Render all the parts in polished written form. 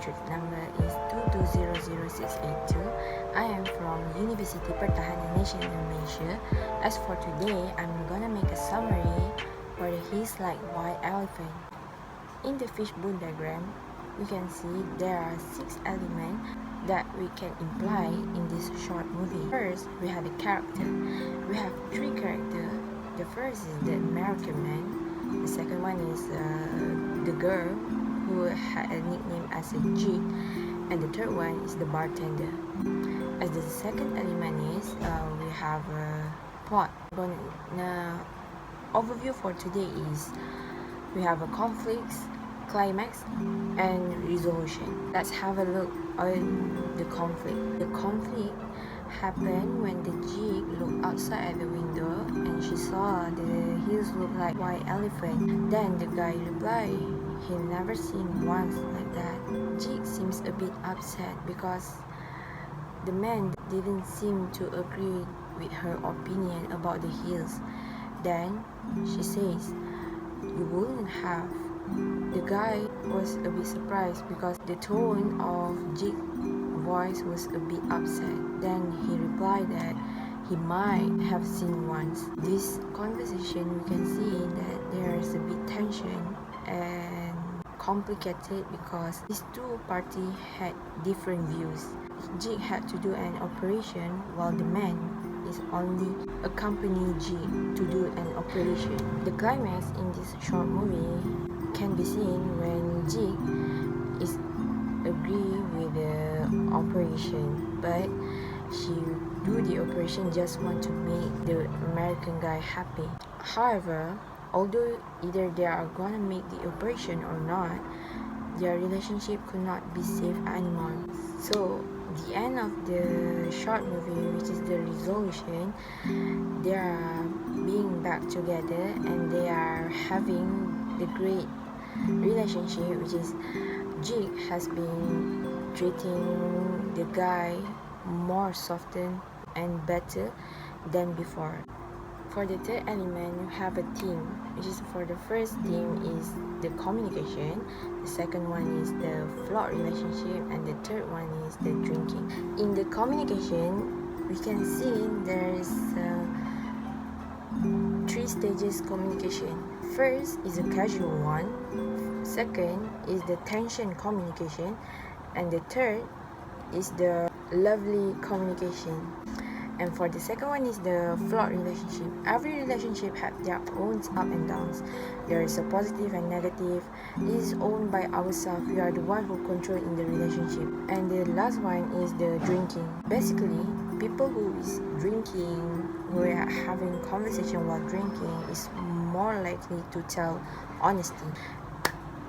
matrix number is 2200682. I am from University Pertahanan Nasional Malaysia. As for today, I'm gonna make a summary for the He's Like White Elephant. In the fishbone diagram, we can see there are 6 elements that we can imply in this short movie. First, we have the character. We have 3 characters. The first is the American man. The second one is the girl who had a nickname as a Jig, and the third one is the bartender. As the second element is, we have a plot. Now, overview for today is we have a conflict, climax, and resolution. Let's have a look on the conflict. The conflict happened when the Jig looked outside at the window and she saw the hills look like white elephant. Then the guy replied, he never seen one like that. Jig seems a bit upset because the man didn't seem to agree with her opinion about the hills. Then she says, you wouldn't have. The guy was a bit surprised because the tone of Jig's voice was a bit upset. Then he replied that he might have seen once. This conversation, we can see that there is a bit tension and complicated because these two parties had different views. Jig had to do an operation while the man is only accompanying Jig to do an operation. The climax in this short movie can be seen when Jig is agree with the operation, but she do the operation just want to make the American guy happy. However, although either they are gonna make the operation or not, their relationship could not be saved anymore. So the end of the short movie, which is the resolution, they are being back together and they are having the great relationship, which is Jig has been treating the guy more soften and better than before. For the third element, you have a theme, which is for the first theme is the communication, the second one is the flawed relationship, and the third one is the drinking. In the communication, we can see there is 3 stages communication. First is a casual one, second is the tension communication, and the third is the lovely communication. And for the second one is the flawed relationship. Every relationship has their own ups and downs. There is a positive and negative. It is owned by ourselves. We are the one who control in the relationship. And the last one is the drinking. Basically, people who is drinking, who are having conversation while drinking, is more likely to tell honesty.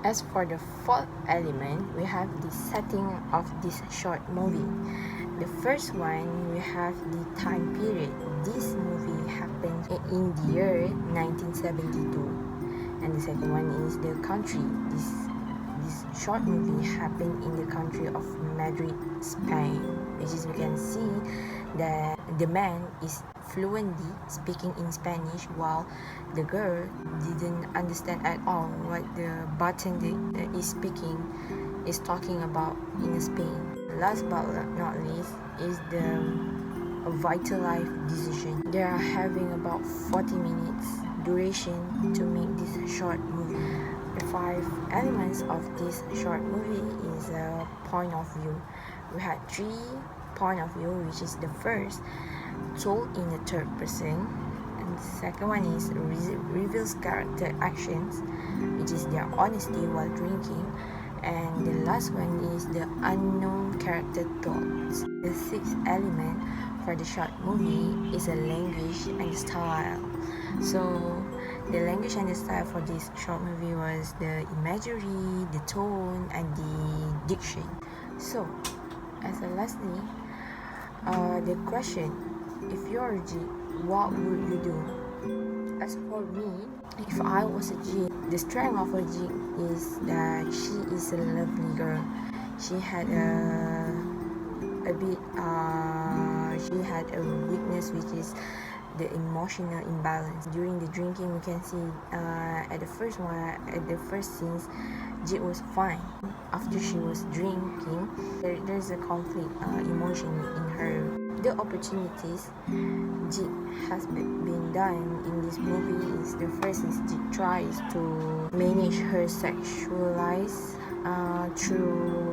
As for the fourth element, we have the setting of this short movie. The first one, we have the time period. This movie happened in the year 1972. And the second one is the country. This short movie happened in the country of Madrid, Spain. Which is, we can see that the man is fluently speaking in Spanish while the girl didn't understand at all what the bartender is talking about in Spain. Last but not least is the vital life decision. They are having about 40 minutes duration to make this short movie. The 5 elements of this short movie is a point of view. We had 3 point of view, which is the first told in the third person, and the second one is reveals character actions, which is their honesty while drinking, and the last one is the unknown character thoughts. The 6th element for the short movie is a language and style. So the language and the style for this short movie was the imagery, the tone, and the diction. So as a lastly, the question, if you're a Jig, what would you do? As for me, if I was a Jig, the strength of a Jig is that she is a lovely girl. She had she had a weakness, which is the emotional imbalance. During the drinking, we can see at the first scenes, Jit was fine. After she was drinking, there's a conflict emotion in her. The opportunities Jit has been done in this movie is the first is Jit tries to manage her sexualized through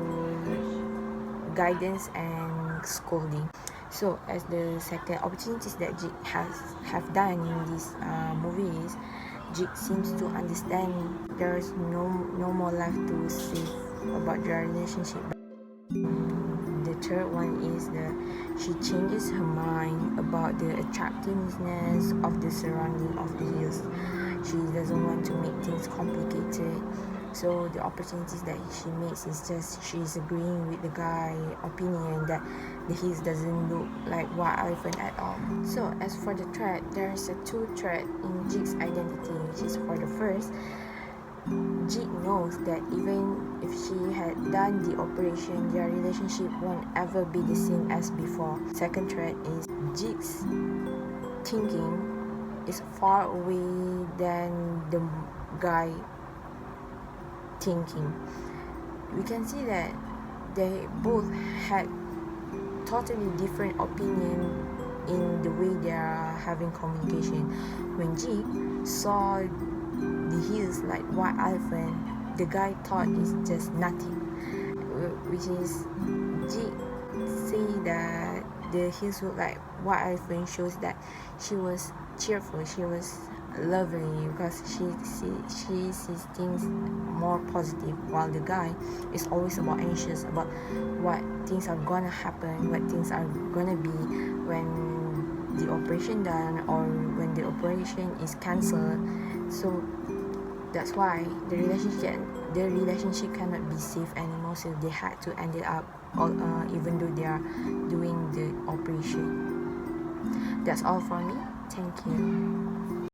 guidance and scolding. So as the second opportunities that Jit have done in these movies, Jit seems to understand there's no more left to say about their relationship. The third one is she changes her mind about the attractiveness of the surrounding of the hills. She doesn't want to make things complicated. So the opportunities that she makes is just she's agreeing with the guy opinion that the hills doesn't look like white elephant at all. So as for the threat, there's a two threat in Jit's identity, which is for the first, Jit knows that even if she had done the operation, their relationship won't ever be the same as before. Second threat is Jit's thinking is far away than the guy thinking. We can see that they both had totally different opinion in the way they are having communication. When Jit saw the hills like white elephant, the guy thought it's just nothing, which is Jit say that the hills look like white elephant shows that she was cheerful, she was lovely, because she sees things more positive, while the guy is always about anxious about what things are gonna happen, what things are gonna be when the operation done or when the operation is cancelled. So that's why the relationship cannot be safe anymore, so they had to end it up even though they are doing the operation. That's all for me. Thank you.